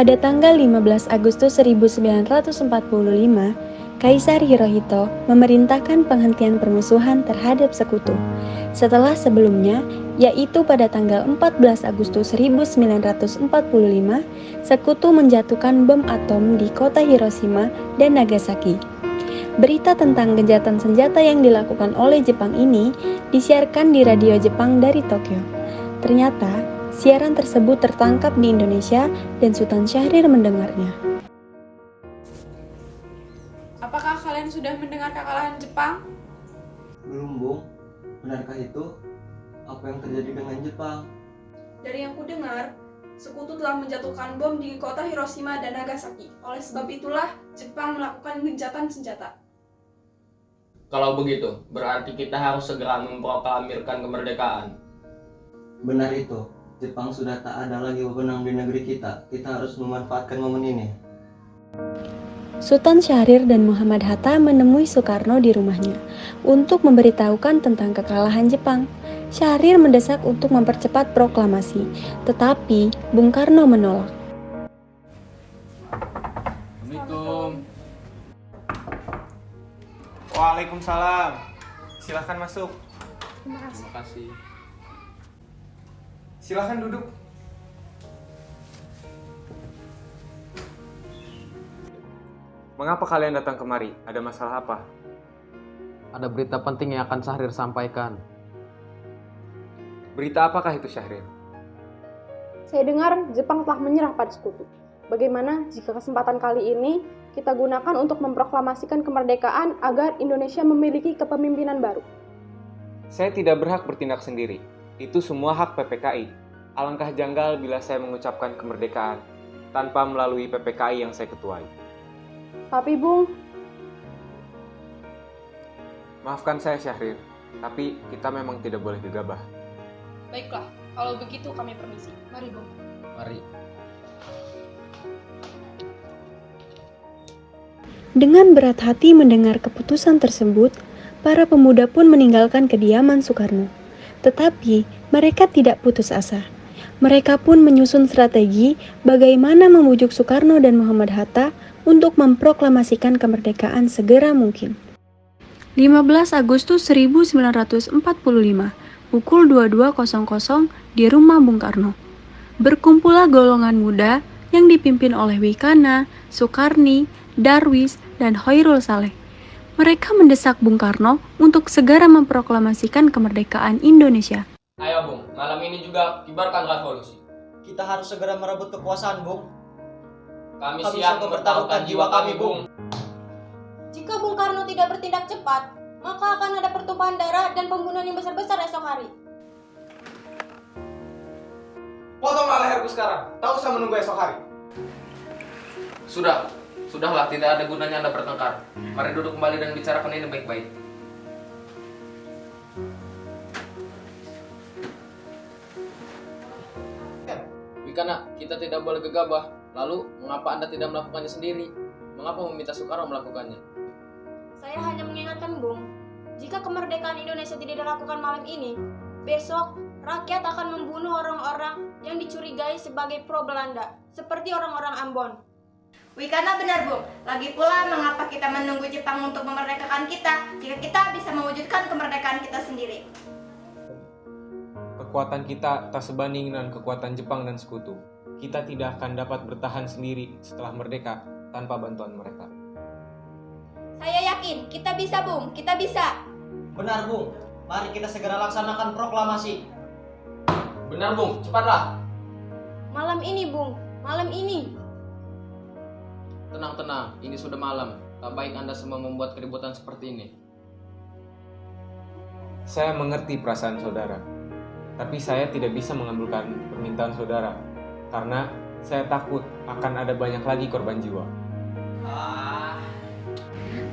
Pada tanggal 15 Agustus 1945, Kaisar Hirohito memerintahkan penghentian permusuhan terhadap sekutu. Setelah sebelumnya, yaitu pada tanggal 14 Agustus 1945, sekutu menjatuhkan bom atom di kota Hiroshima dan Nagasaki. Berita tentang gencatan senjata yang dilakukan oleh Jepang ini disiarkan di radio Jepang dari Tokyo. Ternyata, siaran tersebut tertangkap di Indonesia dan Sultan Syahrir mendengarnya. Apakah kalian sudah mendengar kekalahan Jepang? Belum, Bung. Benarkah itu? Apa yang terjadi dengan Jepang? Dari yang kudengar, sekutu telah menjatuhkan bom di kota Hiroshima dan Nagasaki. Oleh sebab itulah, Jepang melakukan gencatan senjata. Kalau begitu, berarti kita harus segera memproklamirkan kemerdekaan. Benar itu. Jepang sudah tak ada lagi wewenang di negeri kita. Kita harus memanfaatkan momen ini. Sultan Syahrir dan Muhammad Hatta menemui Soekarno di rumahnya untuk memberitahukan tentang kekalahan Jepang. Syahrir mendesak untuk mempercepat proklamasi, tetapi Bung Karno menolak. Assalamualaikum. Waalaikumsalam. Silahkan masuk. Terima kasih. Terima kasih. Silahkan duduk. Mengapa kalian datang kemari? Ada masalah apa? Ada berita penting yang akan Syahrir sampaikan. Berita apakah itu, Syahrir? Saya dengar Jepang telah menyerah pada sekutu. Bagaimana jika kesempatan kali ini kita gunakan untuk memproklamasikan kemerdekaan agar Indonesia memiliki kepemimpinan baru? Saya tidak berhak bertindak sendiri. Itu semua hak PPKI. Alangkah janggal bila saya mengucapkan kemerdekaan tanpa melalui PPKI yang saya ketuai. Tapi Bung, Maafkan saya, Syahrir, tapi kita memang tidak boleh gegabah. Baiklah, kalau begitu kami permisi. Mari, Bung. Mari. Dengan berat hati mendengar keputusan tersebut, para pemuda pun meninggalkan kediaman Soekarno. Tetapi mereka tidak putus asa. Mereka pun menyusun strategi bagaimana membujuk Soekarno dan Muhammad Hatta untuk memproklamasikan kemerdekaan segera mungkin. 15 Agustus 1945, pukul 22.00 di rumah Bung Karno. Berkumpullah golongan muda yang dipimpin oleh Wikana, Soekarni, Darwis, dan Hoirul Saleh. Mereka mendesak Bung Karno untuk segera memproklamasikan kemerdekaan Indonesia. Ayo Bung, malam ini juga kibarkan revolusi. Kita harus segera merebut kekuasaan, Bung. Kami siap mempertaruhkan jiwa kami, Bung. Jika Bung Karno tidak bertindak cepat, maka akan ada pertumpahan darah dan pembunuhan yang besar-besar esok hari. Potonglah leherku sekarang, tak usah menunggu esok hari. Sudahlah, tidak ada gunanya Anda bertengkar. Mari duduk kembali dan bicarakan ini baik-baik. Wikana, kita tidak boleh gegabah. Lalu, mengapa Anda tidak melakukannya sendiri? Mengapa meminta Soekarno melakukannya? Saya hanya mengingatkan, Bung, jika kemerdekaan Indonesia tidak dilakukan malam ini, besok rakyat akan membunuh orang-orang yang dicurigai sebagai pro-Belanda, seperti orang-orang Ambon. Wikana benar, Bung. Lagi pula, mengapa kita menunggu Jepang untuk memerdekakan kita, jika kita bisa mewujudkan kemerdekaan kita sendiri? Kekuatan kita tak sebanding dengan kekuatan Jepang dan sekutu. Kita tidak akan dapat bertahan sendiri setelah merdeka tanpa bantuan mereka. Saya yakin, kita bisa, Bung. Kita bisa. Benar, Bung. Mari kita segera laksanakan proklamasi. Benar Bung, cepatlah. Malam ini, Bung. Malam ini. Tenang, ini sudah malam. Tak baik Anda semua membuat keributan seperti ini. Saya mengerti perasaan saudara, tapi saya tidak bisa mengabulkan permintaan saudara, karena saya takut akan ada banyak lagi korban jiwa.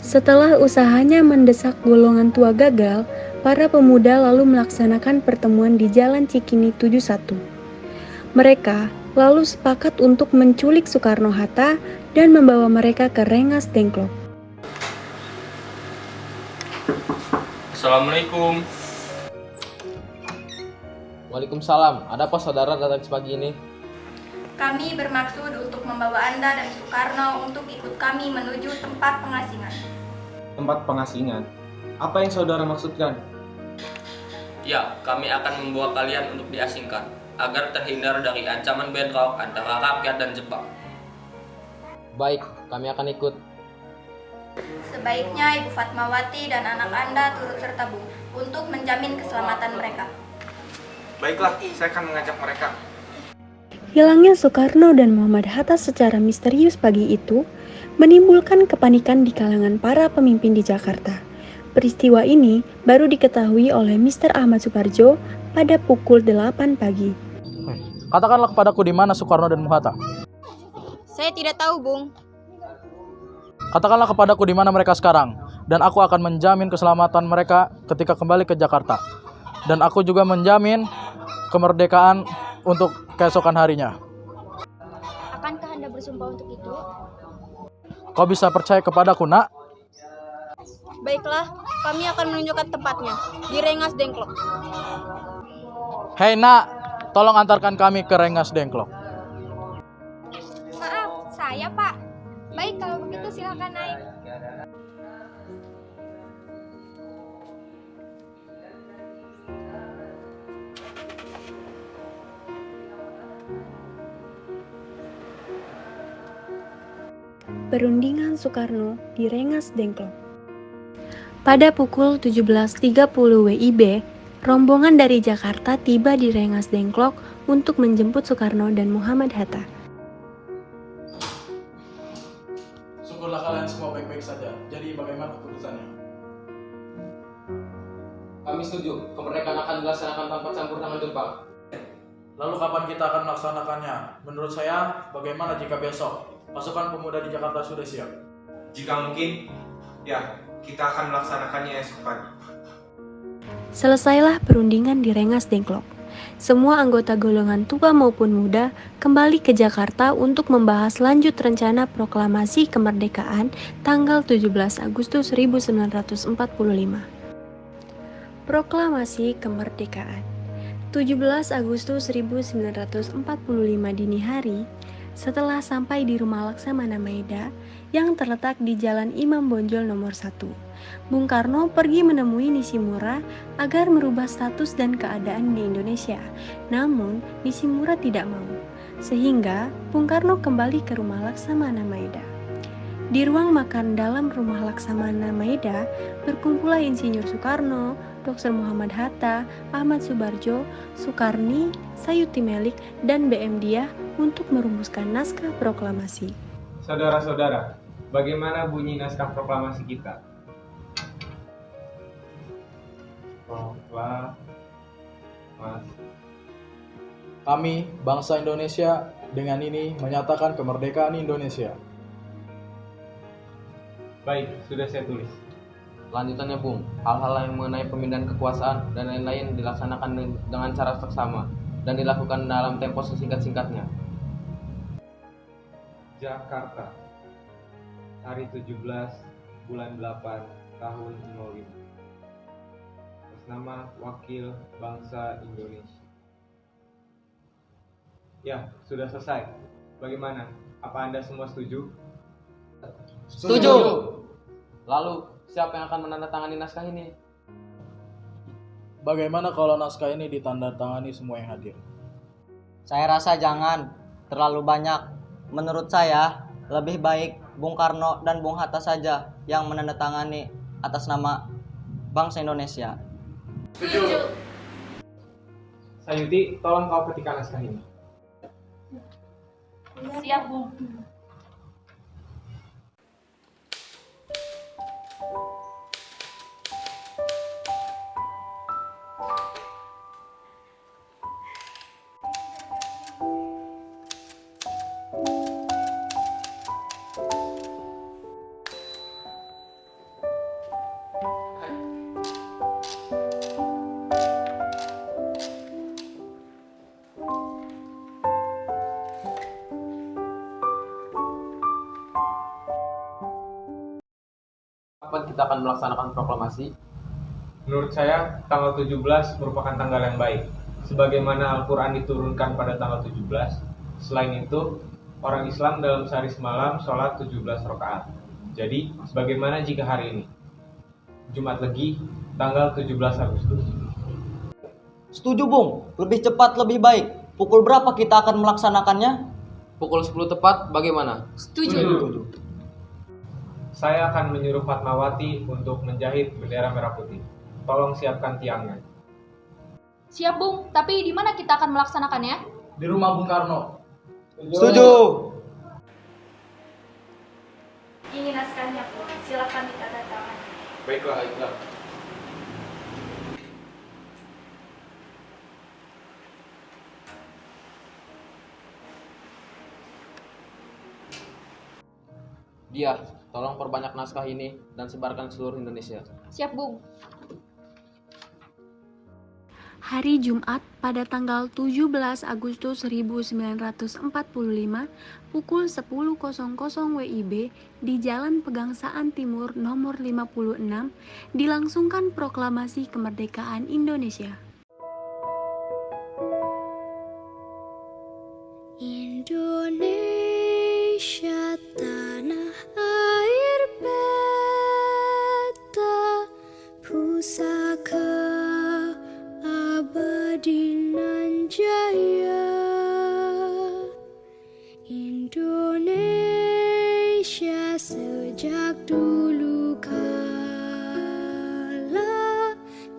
Setelah usahanya mendesak golongan tua gagal, para pemuda lalu melaksanakan pertemuan di Jalan Cikini 71. Mereka lalu sepakat untuk menculik Soekarno-Hatta dan membawa mereka ke Rengas Dengklok. Assalamualaikum. Waalaikumsalam. Ada apa saudara datang sepagi ini? Kami bermaksud untuk membawa Anda dan Soekarno untuk ikut kami menuju tempat pengasingan. Tempat pengasingan? Apa yang saudara maksudkan? Ya, kami akan membawa kalian untuk diasingkan, agar terhindar dari ancaman bentrok antara rakyat dan Jepang. Baik, kami akan ikut. Sebaiknya Ibu Fatmawati dan anak Anda turut serta Bu untuk menjamin keselamatan mereka. Baiklah, saya akan mengajak mereka. Hilangnya Soekarno dan Muhammad Hatta secara misterius pagi itu menimbulkan kepanikan di kalangan para pemimpin di Jakarta. Peristiwa ini baru diketahui oleh Mr. Ahmad Suparjo pada pukul 8 pagi. Katakanlah kepadaku di mana Soekarno dan Muhatta. Saya tidak tahu, Bung. Katakanlah kepadaku di mana mereka sekarang, dan aku akan menjamin keselamatan mereka ketika kembali ke Jakarta. Dan aku juga menjamin kemerdekaan untuk keesokan harinya. Akankah Anda bersumpah untuk itu? Kau bisa percaya kepadaku, Nak? Baiklah, kami akan menunjukkan tempatnya di Rengas Dengklok. Hei, Nak, tolong antarkan kami ke Rengas Dengklok. Maaf, saya Pak. Baik, kalau begitu silakan naik. Perundingan Soekarno di Rengas Dengklok. Pada pukul 17.30 WIB, rombongan dari Jakarta tiba di Rengas Dengklok untuk menjemput Soekarno dan Muhammad Hatta. Syukurlah kalian semua baik-baik saja. Jadi bagaimana keputusannya? Kami setuju, kemerdekaan akan dilaksanakan tanpa campur tangan Jepang. Lalu kapan kita akan melaksanakannya? Menurut saya, bagaimana jika besok pasukan pemuda di Jakarta sudah siap? Jika mungkin, ya, kita akan melaksanakannya esok pagi. Selesailah perundingan di Rengas Dengklok. Semua anggota golongan tua maupun muda kembali ke Jakarta untuk membahas lanjut rencana proklamasi kemerdekaan tanggal 17 Agustus 1945. Proklamasi kemerdekaan 17 Agustus 1945 dini hari, setelah sampai di rumah Laksamana Maeda yang terletak di Jalan Imam Bonjol nomor 1, Bung Karno pergi menemui Nishimura agar merubah status dan keadaan di Indonesia. Namun, Nishimura tidak mau, sehingga Bung Karno kembali ke rumah Laksamana Maeda. Di ruang makan dalam rumah Laksamana Maeda, berkumpullah Insinyur Soekarno, Dr. Muhammad Hatta, Ahmad Subarjo, Soekarni, Sayuti Melik, dan BM Diah untuk merumuskan naskah proklamasi. Saudara-saudara, bagaimana bunyi naskah proklamasi kita? Proklamasi. Kami, bangsa Indonesia, dengan ini menyatakan kemerdekaan Indonesia. Baik, sudah saya tulis. Lanjutannya, Bung, hal-hal yang mengenai pemindahan kekuasaan dan lain-lain dilaksanakan dengan cara seksama dan dilakukan dalam tempo sesingkat-singkatnya. Jakarta, hari 17 bulan 8 tahun 05. Atas nama Wakil Bangsa Indonesia. Ya, sudah selesai. Bagaimana? Apa Anda semua setuju? Setuju. Lalu, siapa yang akan menandatangani naskah ini? Bagaimana kalau naskah ini ditandatangani semua yang hadir? Saya rasa jangan terlalu banyak. Menurut saya, lebih baik Bung Karno dan Bung Hatta saja yang menandatangani atas nama bangsa Indonesia. Setuju. Sayuti, tolong kau ketikkan naskah ini. Siap, Bung. Kapan kita akan melaksanakan proklamasi? Menurut saya, tanggal 17 merupakan tanggal yang baik. Sebagaimana Al-Quran diturunkan pada tanggal 17, Selain itu, orang Islam dalam sehari semalam sholat 17 rakaat. Jadi, sebagaimana jika hari ini? Jumat Legi, tanggal 17 Agustus. Setuju, Bung. Lebih cepat lebih baik. Pukul berapa kita akan melaksanakannya? Pukul 10 tepat bagaimana? Setuju. Saya akan menyuruh Fatmawati untuk menjahit bendera merah putih. Tolong siapkan tiangnya. Siap, Bung. Tapi di mana kita akan melaksanakannya? Di rumah Bung Karno. Setuju. Ini naskahnya, Bu. Silakan ditandatangan. Baiklah. Dia, tolong perbanyak naskah ini dan sebarkan ke seluruh Indonesia. Siap, Bung. Hari Jumat pada tanggal 17 Agustus 1945 pukul 10.00 WIB di Jalan Pegangsaan Timur nomor 56 dilangsungkan proklamasi kemerdekaan Indonesia. Indonesia tanah air beta pusaka abadi nan jaya. Indonesia sejak dulu kala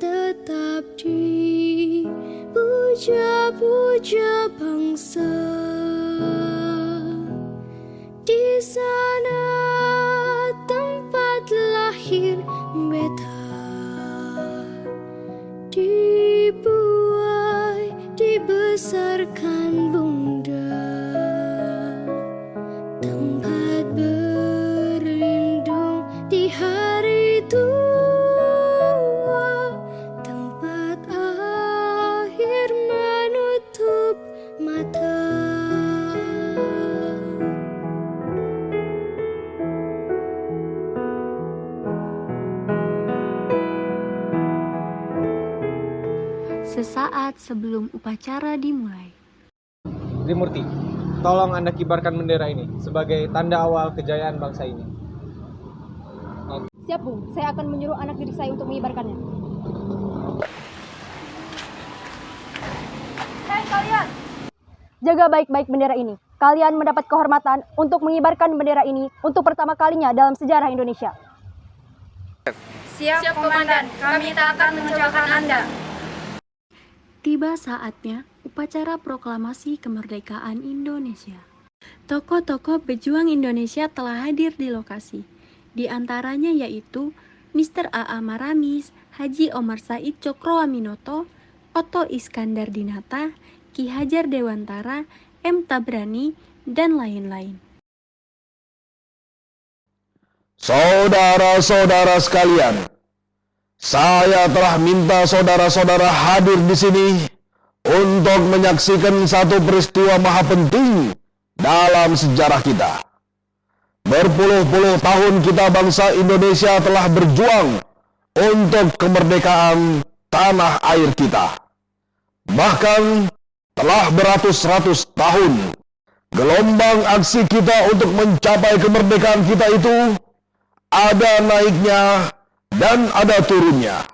tetap dipuja-puja bangsa. Di sana tempat lahir beta, dibuai dibesarkan bunda, tempat berlindung di hari tua, tempat akhir menutup mata. Sesaat sebelum upacara dimulai. Trimurti, tolong Anda kibarkan bendera ini sebagai tanda awal kejayaan bangsa ini. Siap, Bung. Saya akan menyuruh anak didik saya untuk mengibarkannya. Hei kalian! Jaga baik-baik bendera ini. Kalian mendapat kehormatan untuk mengibarkan bendera ini untuk pertama kalinya dalam sejarah Indonesia. Siap, Komandan. Kami tak akan mengecewakan Anda. Tiba saatnya upacara proklamasi kemerdekaan Indonesia. Tokoh-tokoh pejuang Indonesia telah hadir di lokasi. Di antaranya yaitu Mr. A.A. Maramis, Haji Omar Said Cokroaminoto, Otto Iskandar Dinata, Ki Hajar Dewantara, M. Tabrani, dan lain-lain. Saudara-saudara sekalian, saya telah minta saudara-saudara hadir di sini untuk menyaksikan satu peristiwa maha penting dalam sejarah kita. Berpuluh-puluh tahun kita bangsa Indonesia telah berjuang untuk kemerdekaan tanah air kita. Bahkan telah beratus-ratus tahun gelombang aksi kita untuk mencapai kemerdekaan kita itu ada naiknya dan ada turunnya.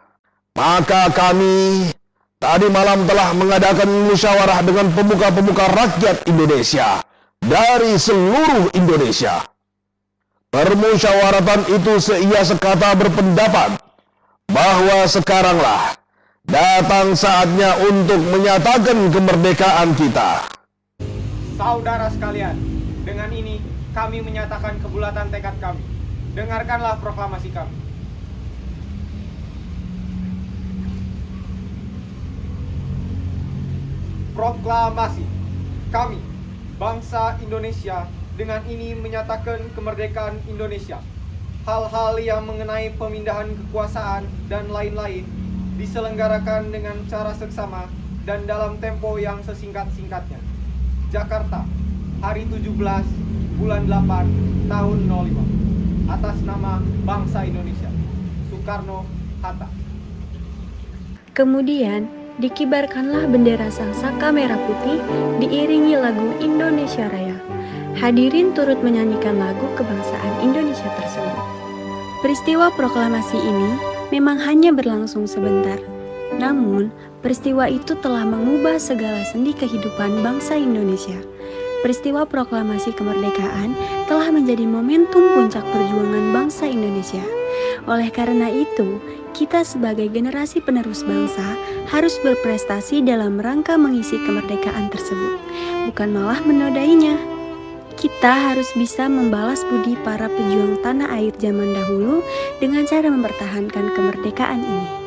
Maka kami tadi malam telah mengadakan musyawarah dengan pemuka-pemuka rakyat Indonesia dari seluruh Indonesia. Permusyawaratan itu seia sekata berpendapat bahwa sekaranglah datang saatnya untuk menyatakan kemerdekaan kita. Saudara sekalian, dengan ini kami menyatakan kebulatan tekad kami. Dengarkanlah proklamasi kami. Proklamasi. Kami, bangsa Indonesia, dengan ini menyatakan kemerdekaan Indonesia. Hal-hal yang mengenai pemindahan kekuasaan dan lain-lain diselenggarakan dengan cara seksama dan dalam tempo yang sesingkat-singkatnya. Jakarta, hari 17 bulan 8 tahun 05. Atas nama bangsa Indonesia. Soekarno-Hatta. Kemudian, dikibarkanlah bendera Sangsaka Merah Putih diiringi lagu Indonesia Raya. Hadirin turut menyanyikan lagu kebangsaan Indonesia tersebut. Peristiwa proklamasi ini memang hanya berlangsung sebentar. Namun, peristiwa itu telah mengubah segala sendi kehidupan bangsa Indonesia. Peristiwa proklamasi kemerdekaan telah menjadi momentum puncak perjuangan bangsa Indonesia. Oleh karena itu, kita sebagai generasi penerus bangsa harus berprestasi dalam rangka mengisi kemerdekaan tersebut, bukan malah menodainya. Kita harus bisa membalas budi para pejuang tanah air zaman dahulu dengan cara mempertahankan kemerdekaan ini.